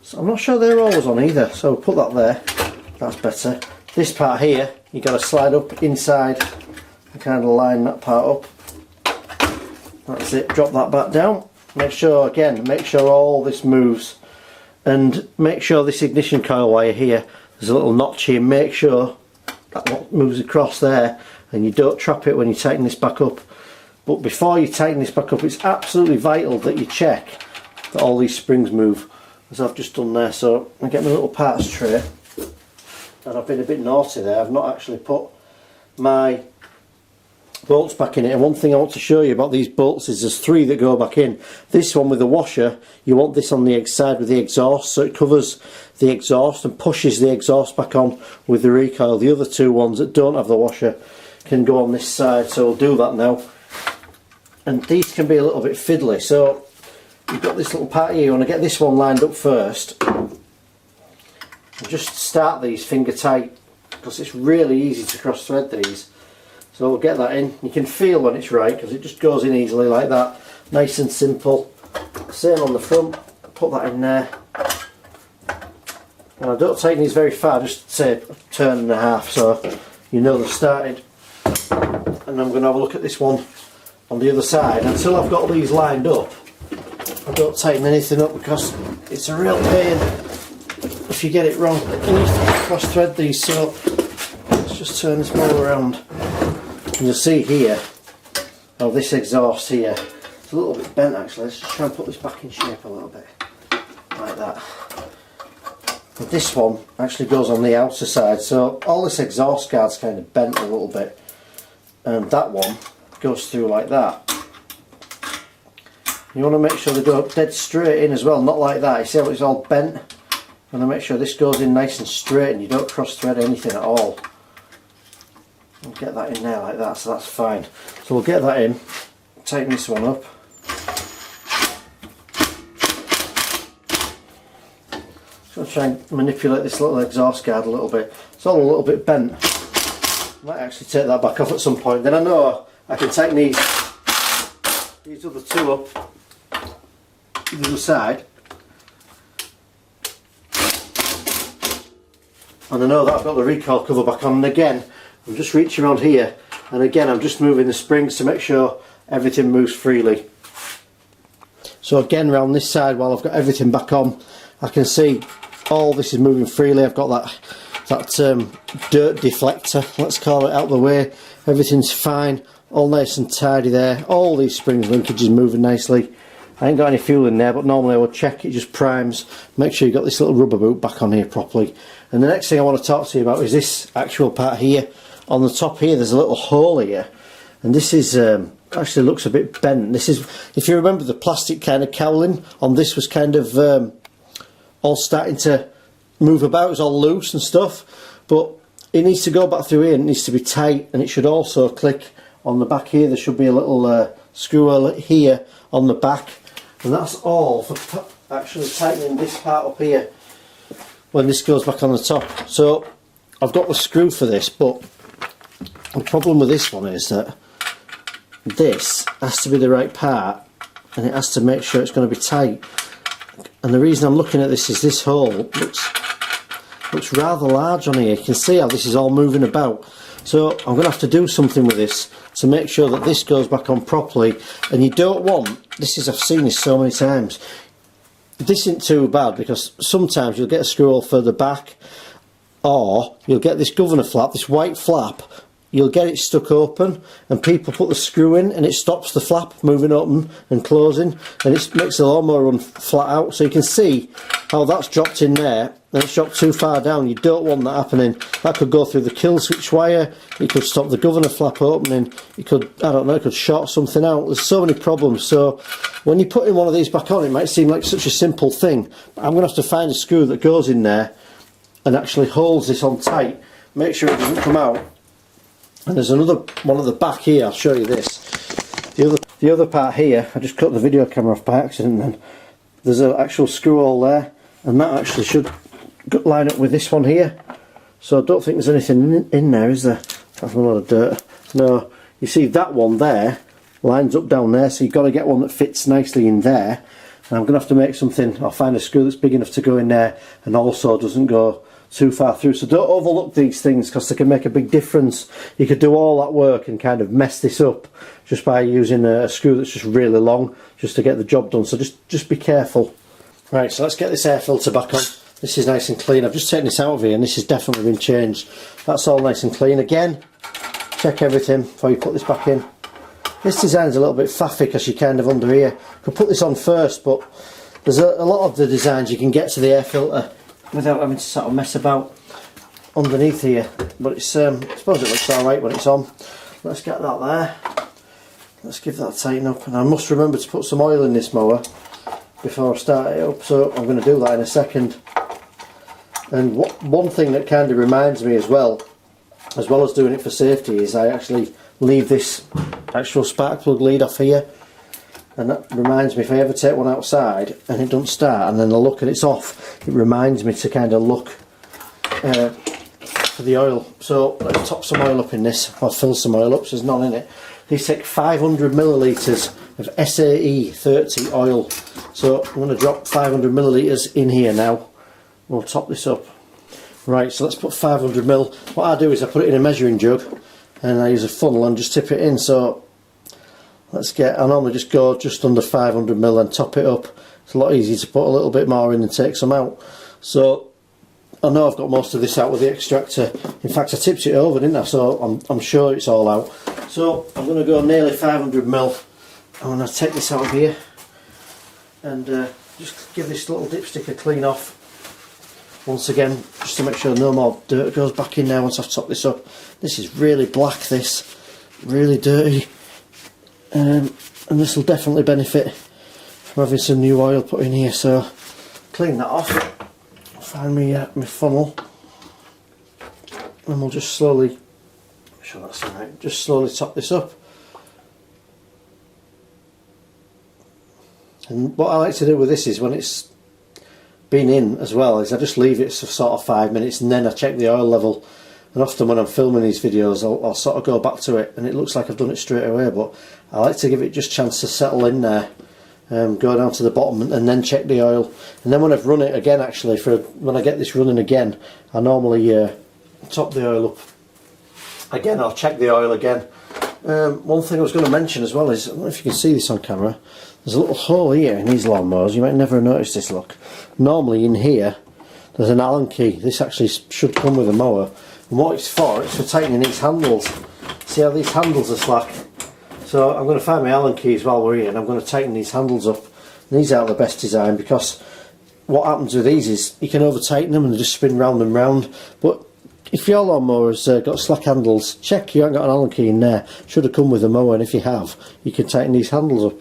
So I'm not sure they're always on either, so we'll put that there. That's better. This part here, you've got to slide up inside and kind of line that part up. That's it. Drop that back down. Make sure, again, make sure all this moves. And make sure this ignition coil wire here, there's a little notch here. Make sure that one moves across there, and you don't trap it when you tighten this back up. But before you tighten this back up, it's absolutely vital that you check that all these springs move, as I've just done there. So I get my little parts tray, and I've been a bit naughty there. I've not actually put my bolts back in it. And one thing I want to show you about these bolts is there's 3 that go back in. This one with the washer, you want this on the side with the exhaust, so it covers the exhaust and pushes the exhaust back on with the recoil. The other 2 ones that don't have the washer can go on this side, so we'll do that now. And these can be a little bit fiddly, so you've got this little part here. You want to get this one lined up first, and just start these finger tight, because it's really easy to cross thread these. So we'll get that in. You can feel when it's right, because it just goes in easily like that, nice and simple. Same on the front, put that in there. And I don't take these very far, just say a turn and a half, so you know they've started. And I'm going to have a look at this one on the other side. Until I've got these lined up, I don't tighten anything up, because it's a real pain if you get it wrong and you have to cross thread these. So let's just turn this ball around, and you'll see here, oh, this exhaust here, it's a little bit bent actually. Let's just try and put this back in shape a little bit, like that. But this one actually goes on the outer side, so all this exhaust guard's kind of bent a little bit, and that one goes through like that. You want to make sure they go dead straight in as well, not like that. You see how it's all bent? You want to make sure this goes in nice and straight, and you don't cross thread anything at all. And get that in there like that, so that's fine. So we'll get that in, tighten this one up. Just going to try and manipulate this little exhaust guard a little bit. It's all a little bit bent. Might actually take that back off at some point. Then I know I can tighten these other 2 up the other side, and I know that I've got the recoil cover back on. And again, I'm just reaching around here, and again I'm just moving the springs to make sure everything moves freely. So again, around this side, while I've got everything back on, I can see all this is moving freely. I've got that dirt deflector, let's call it, out of the way. Everything's fine, all nice and tidy there. All these springs linkages moving nicely. I ain't got any fuel in there, but normally I would check it, just primes. Make sure you've got this little rubber boot back on here properly. And the next thing I want to talk to you about is this actual part here. On the top here, there's a little hole here, and this is actually looks a bit bent. This is, if you remember, the plastic kind of cowling on this was kind of all starting to move about. It was all loose and stuff, but it needs to go back through here, and it needs to be tight, and it should also click on the back here. There should be a little screw hole here on the back, and that's all for actually tightening this part up here when this goes back on the top. So I've got the screw for this, but the problem with this one is that this has to be the right part, and it has to make sure it's going to be tight. And the reason I'm looking at this is this hole looks rather large on here. You can see how this is all moving about. So I'm going to have to do something with this to make sure that this goes back on properly. And you don't want, this is, I've seen this so many times, this isn't too bad, because sometimes you'll get a screw hole further back, or you'll get this governor flap, this white flap, you'll get it stuck open, and people put the screw in and it stops the flap moving open and closing, and it makes the lawnmower run flat out. So you can see how that's dropped in there, and it's dropped too far down. You don't want that happening. That could go through the kill switch wire, it could stop the governor flap opening, it could, I don't know, it could short something out. There's so many problems. So when you put in one of these back on, it might seem like such a simple thing, but I'm going to have to find a screw that goes in there and actually holds this on tight, make sure it doesn't come out. And there's another one at the back here, I'll show you this. The other part here, I just cut the video camera off by accident then. There's an actual screw hole there, and that actually should line up with this one here. So I don't think there's anything in there, is there? That's a lot of dirt. No, you see that one there lines up down there, so you've got to get one that fits nicely in there. And I'm going to have to make something, I'll find a screw that's big enough to go in there and also doesn't go too far through. So don't overlook these things, because they can make a big difference. You could do all that work and kind of mess this up just by using a screw that's just really long just to get the job done. So just be careful. Right, so let's get this air filter back on. This is nice and clean. I've just taken this out of here and this has definitely been changed. That's all nice and clean. Again, check everything before you put this back in. This design's a little bit faffy because you're kind of under here. You could put this on first, but there's a lot of the designs you can get to the air filter without having to sort of mess about underneath here. But it's, I suppose it looks alright when it's on. Let's get that there. Let's give that a tighten up. And I must remember to put some oil in this mower before I start it up, so I'm going to do that in a second. And one thing that kind of reminds me as well as doing it for safety, is I actually leave this actual spark plug lead off here, and that reminds me, if I ever take one outside and it doesn't start and then I look and it's off, it reminds me to kind of look for the oil. So let's top some oil up in this, or fill some oil up, so there's none in it. These take 500 millilitres of SAE 30 oil, so I'm going to drop 500 millilitres in here now. We'll top this up. Right, so let's put 500 ml. What I do is I put it in a measuring jug and I use a funnel and just tip it in. So let's get, I normally just go just under 500 ml and top it up. It's a lot easier to put a little bit more in and take some out. So I know I've got most of this out with the extractor. In fact, I tipped it over, didn't I? So I'm sure it's all out. So I'm going to go nearly 500 ml. I'm going to take this out of here and just give this little dipstick a clean off. Once again, just to make sure no more dirt goes back in there once I've topped this up. This is really black, this, really dirty, and this will definitely benefit from having some new oil put in here. So clean that off, find me my funnel, and we'll just slowly, make sure that's alright, just slowly top this up. And what I like to do with this is, when it's been in as well, is I just leave it for sort of 5 minutes and then I check the oil level. And often when I'm filming these videos, I'll sort of go back to it and it looks like I've done it straight away, but I like to give it just a chance to settle in there, go down to the bottom and then check the oil. And then when I've run it again, actually, when I get this running again, I normally top the oil up again. I'll check the oil again. One thing I was going to mention as well is, I don't know if you can see this on camera, there's a little hole here in these lawnmowers. You might never have noticed this, look. Normally in here there's an Allen key. This actually should come with a mower, and what it's for tightening these handles. See how these handles are slack? So I'm going to find my Allen keys while we're here and I'm going to tighten these handles up. And these aren't the best design, because what happens with these is you can over tighten them and they just spin round and round. But if your lawnmower's got slack handles, check you haven't got an Allen key in there. Should have come with a mower, and if you have, you can tighten these handles up.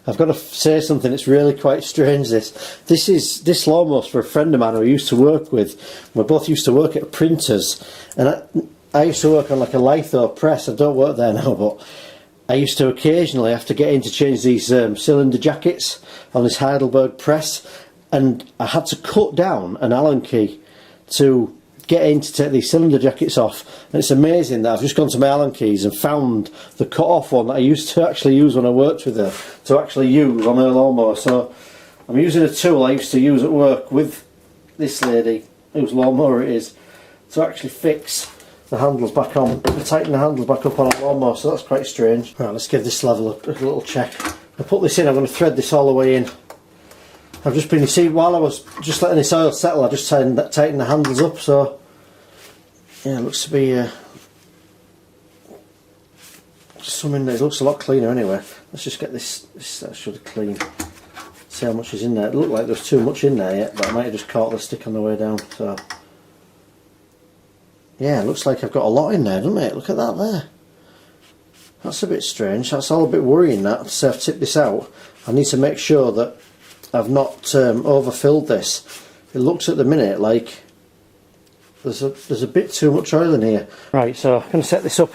I've got to say something, it's really quite strange this lawnmower's for a friend of mine who I used to work with. We both used to work at printers, and I used to work on like a litho press. I don't work there now, but I used to occasionally have to get in to change these cylinder jackets on this Heidelberg press, and I had to cut down an Allen key to get in to take these cylinder jackets off. And it's amazing that I've just gone to my Allen keys and found the cut off one that I used to actually use when I worked with her, to actually use on her lawnmower. So I'm using a tool I used to use at work with this lady, whose lawnmower it is, to actually fix the handles back on, to tighten the handles back up on a lawnmower. So that's quite strange. Right, let's give this level a little check. I put this in, I'm going to thread this all the way in. I've just been, you see, while I was just letting this oil settle, I just tightened the handles up, so yeah, it looks to be some in there. It looks a lot cleaner anyway. Let's just get this actually clean. See how much is in there. It looked like there's too much in there yet, but I might have just caught the stick on the way down. So yeah, it looks like I've got a lot in there, doesn't it? Look at that there. That's a bit strange. That's all a bit worrying, that. So I've tipped this out. I need to make sure that I've not overfilled this. It looks at the minute like there's a bit too much oil in here. Right, so I'm going to set this up,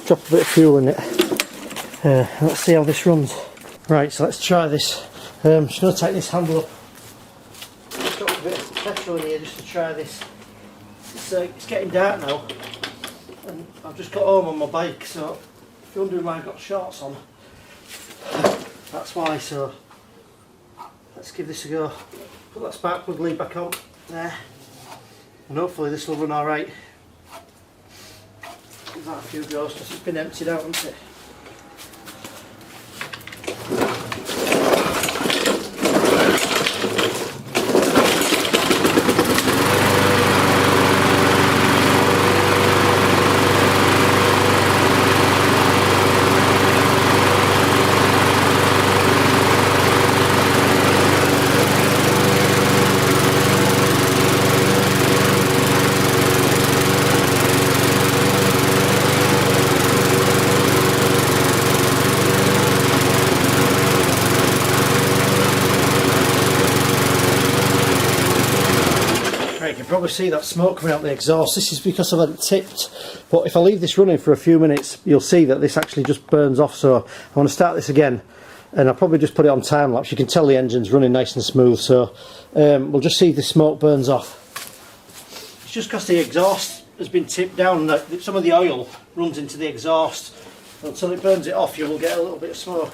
drop a bit of fuel in it. Let's see how this runs. Right, so let's try this. I'm just going to take this handle up. Just got a bit of petrol in here just to try this. It's getting dark now, and I've just got home on my bike, so if you're wondering why I've got shorts on, that's why. So let's give this a go. Put that spark plug lead back on there, and hopefully this will run alright. Give that a few goes because it's been emptied out, hasn't it? You can probably see that smoke coming out the exhaust. This is because I've had it tipped, but if I leave this running for a few minutes you'll see that this actually just burns off. So I want to start this again, and I'll probably just put it on time lapse. You can tell the engine's running nice and smooth, so we'll just see if the smoke burns off. It's just because the exhaust has been tipped down that some of the oil runs into the exhaust. Until it burns it off you will get a little bit of smoke.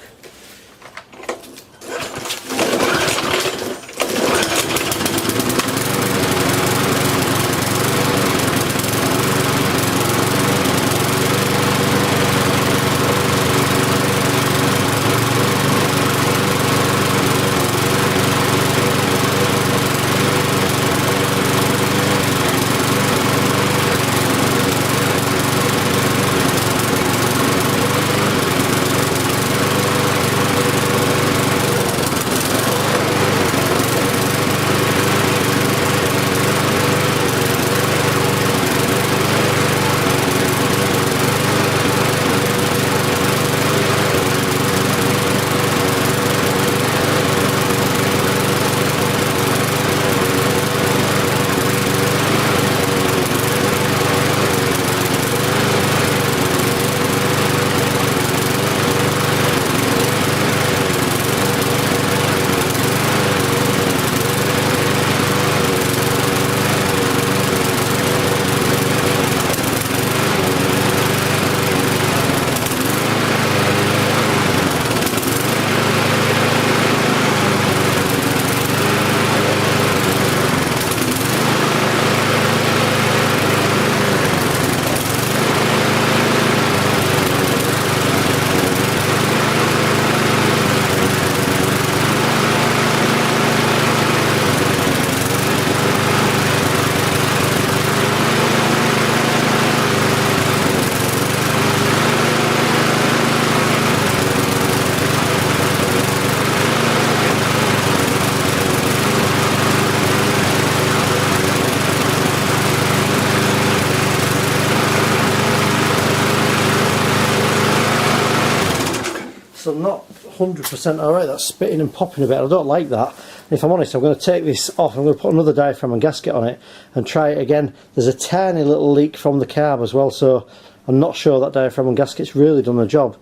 So not 100% alright, that's spitting and popping a bit. I don't like that. And if I'm honest, I'm going to take this off. I'm going to put another diaphragm gasket on it and try it again. There's a tiny little leak from the carb as well, so I'm not sure that diaphragm gasket's really done the job.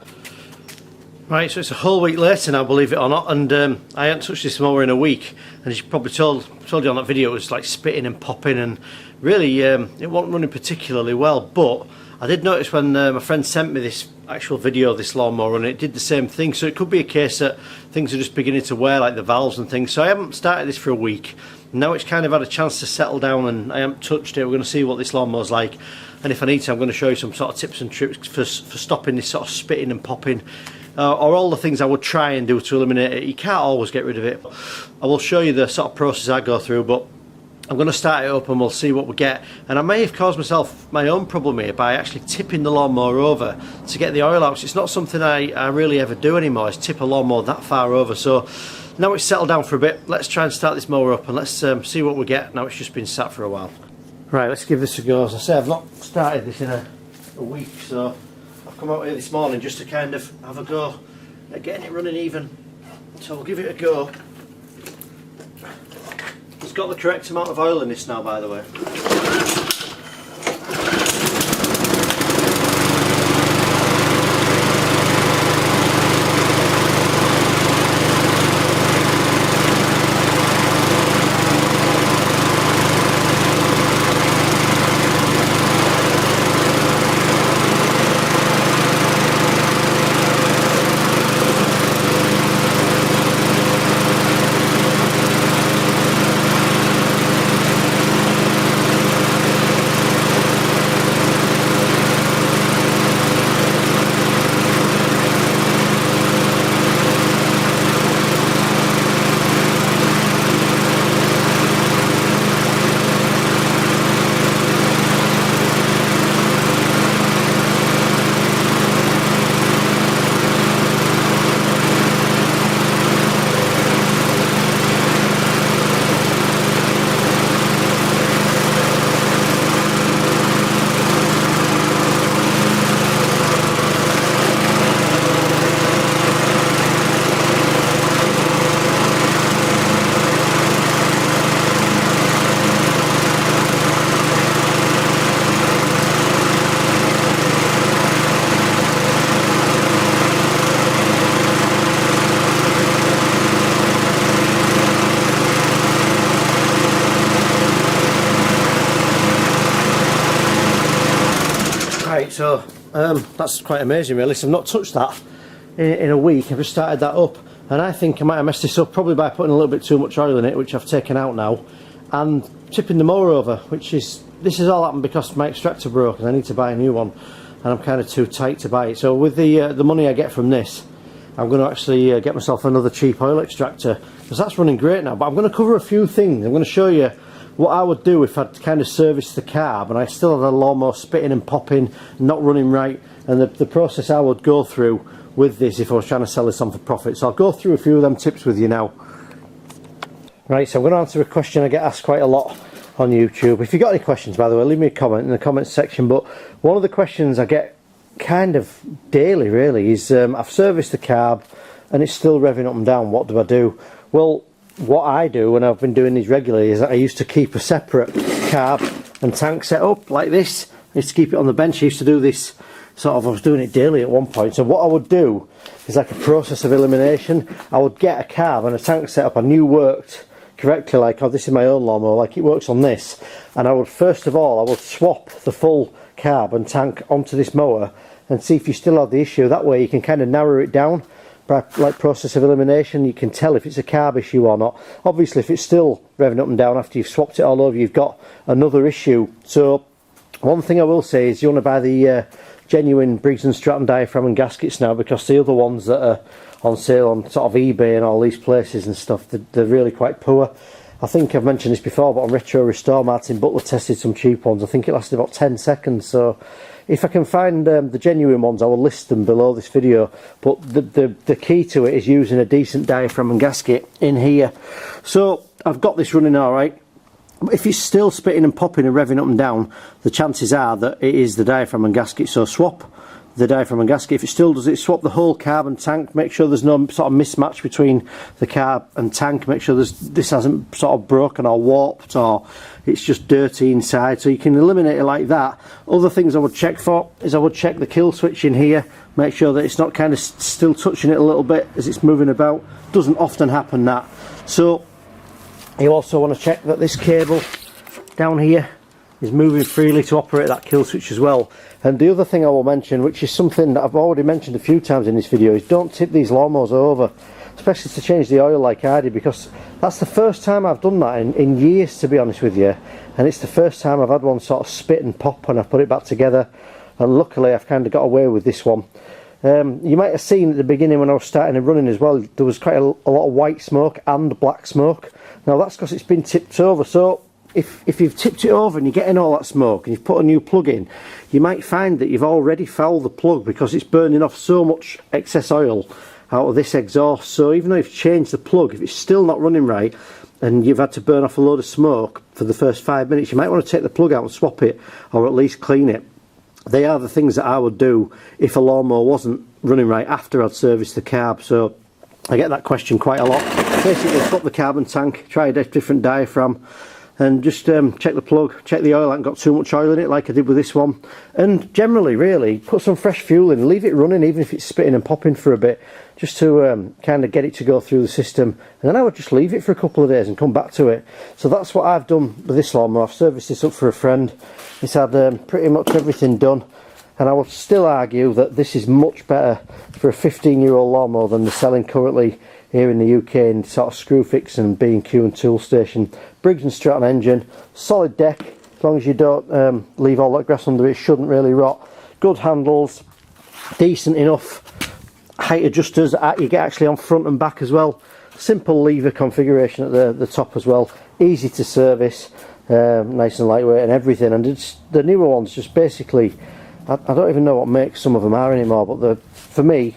Right, so it's a whole week later now, believe it or not, and I hadn't touched this mower in a week, and as you probably told you on that video, it was like spitting and popping, and really it wasn't running particularly well. But I did notice when my friend sent me this actual video of this lawnmower, and it did the same thing. So it could be a case that things are just beginning to wear, like the valves and things. So I haven't started this for a week. Now it's kind of had a chance to settle down, and I haven't touched it. We're going to see what this lawnmower's like, and if I need to, I'm going to show you some sort of tips and tricks for stopping this sort of spitting and popping. Or all the things I would try and do to eliminate it. You can't always get rid of it. I will show you the sort of process I go through, but I'm going to start it up and we'll see what we get. And I may have caused myself my own problem here by actually tipping the lawnmower over to get the oil out. So it's not something I really ever do anymore, is tip a lawnmower that far over. So now it's settled down for a bit, let's try and start this mower up and let's see what we get. Now it's just been sat for a while. Right, let's give this a go. As I say, I've not started this in a week, so I've come out here this morning just to kind of have a go at getting it running even. So we'll give it a go. It's got the correct amount of oil in this now, by the way. Right, so that's quite amazing really. So I've not touched that in a week. I've just started that up, and I think I might have messed this up probably by putting a little bit too much oil in it, which I've taken out now, and tipping the mower over, this has all happened because my extractor broke and I need to buy a new one, and I'm kind of too tight to buy it. So with the money I get from this, I'm going to actually get myself another cheap oil extractor, because that's running great now. But I'm going to cover a few things. I'm going to show you what I would do if I'd kind of serviced the carb and I still had a lawnmower spitting and popping, not running right, and the process I would go through with this if I was trying to sell this on for profit. So I'll go through a few of them tips with you now. Right, so I'm going to answer a question I get asked quite a lot on YouTube. If you've got any questions, by the way, leave me a comment in the comments section. But one of the questions I get kind of daily really is I've serviced the carb and it's still revving up and down, what do I do? Well, what I do, and I've been doing these regularly, is that I used to keep a separate carb and tank set up like this. I used to keep it on the bench. I used to do this sort of, I was doing it daily at one point. So what I would do is like a process of elimination. I would get a carb and a tank set up I knew worked correctly, like, oh, this is my own lawnmower, like it works on this, and I would first of all I would swap the full carb and tank onto this mower and see if you still have the issue. That way you can kind of narrow it down by like process of elimination. You can tell if it's a carb issue or not. Obviously if it's still revving up and down after you've swapped it all over, you've got another issue. So one thing I will say is you want to buy the genuine Briggs and Stratton diaphragm gaskets now, because the other ones that are on sale on sort of eBay and all these places and stuff, they're really quite poor. I think I've mentioned this before, but on Retro Restore, Martin Butler tested some cheap ones. I think it lasted about 10 seconds. So if I can find the genuine ones, I will list them below this video. But the key to it is using a decent diaphragm gasket in here. So I've got this running all right. If it's still spitting and popping and revving up and down, the chances are that it is the diaphragm gasket. So swap the diaphragm gasket. If it still does it, swap the whole carb and tank. Make sure there's no sort of mismatch between the carb and tank. Make sure this hasn't sort of broken or warped, or it's just dirty inside. So you can eliminate it like that. Other things I would check for is I would check the kill switch in here. Make sure that it's not kind of still touching it a little bit as it's moving about. Doesn't often happen, that. So you also want to check that this cable down here is moving freely to operate that kill switch as well. And the other thing I will mention, which is something that I've already mentioned a few times in this video, is don't tip these lawnmowers over, especially to change the oil like I did, because that's the first time I've done that in years, to be honest with you. And it's the first time I've had one sort of spit and pop when I put it back together, and luckily I've kind of got away with this one. You might have seen at the beginning when I was starting and running as well, there was quite a lot of white smoke and black smoke. Now that's because it's been tipped over. So if you've tipped it over and you're getting all that smoke and you've put a new plug in, you might find that you've already fouled the plug because it's burning off so much excess oil out of this exhaust. So even though you've changed the plug, if it's still not running right and you've had to burn off a load of smoke for the first 5 minutes, you might want to take the plug out and swap it, or at least clean it. They are the things that I would do if a lawnmower wasn't running right after I'd serviced the carb. So I get that question quite a lot. Basically, swap the carbon tank, try a different diaphragm, and just check the plug, check the oil hasn't got too much oil in it like I did with this one. And generally, really, put some fresh fuel in, leave it running even if it's spitting and popping for a bit, just to kind of get it to go through the system. And then I would just leave it for a couple of days and come back to it. So that's what I've done with this lawnmower. I've serviced this up for a friend. It's had pretty much everything done. And I would still argue that this is much better for a 15-year-old lawnmower than they're selling currently here in the UK in sort of Screwfix and B&Q and Tool Station. Briggs and Stratton engine, solid deck, as long as you don't leave all that grass under it, shouldn't really rot. Good handles, decent enough height adjusters that you get actually on front and back as well. Simple lever configuration at the top as well, easy to service, nice and lightweight and everything. And it's, the newer ones just basically, I don't even know what make some of them are anymore, but for me,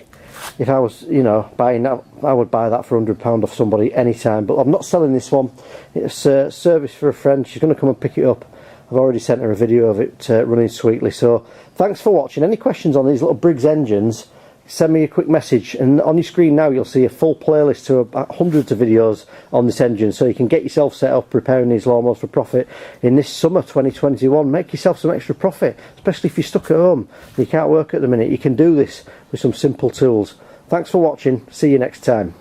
if I was, you know, buying that, I would buy that for £100 off somebody anytime. But I'm not selling this one. It's a service for a friend. She's going to come and pick it up. I've already sent her a video of it running sweetly. So thanks for watching. Any questions on these little Briggs engines, send me a quick message. And on your screen now you'll see a full playlist to about hundreds of videos on this engine, so you can get yourself set up repairing these lawnmowers for profit in this summer 2021. Make yourself some extra profit, especially if you're stuck at home and you can't work at the minute. You can do this with some simple tools. Thanks for watching. See you next time.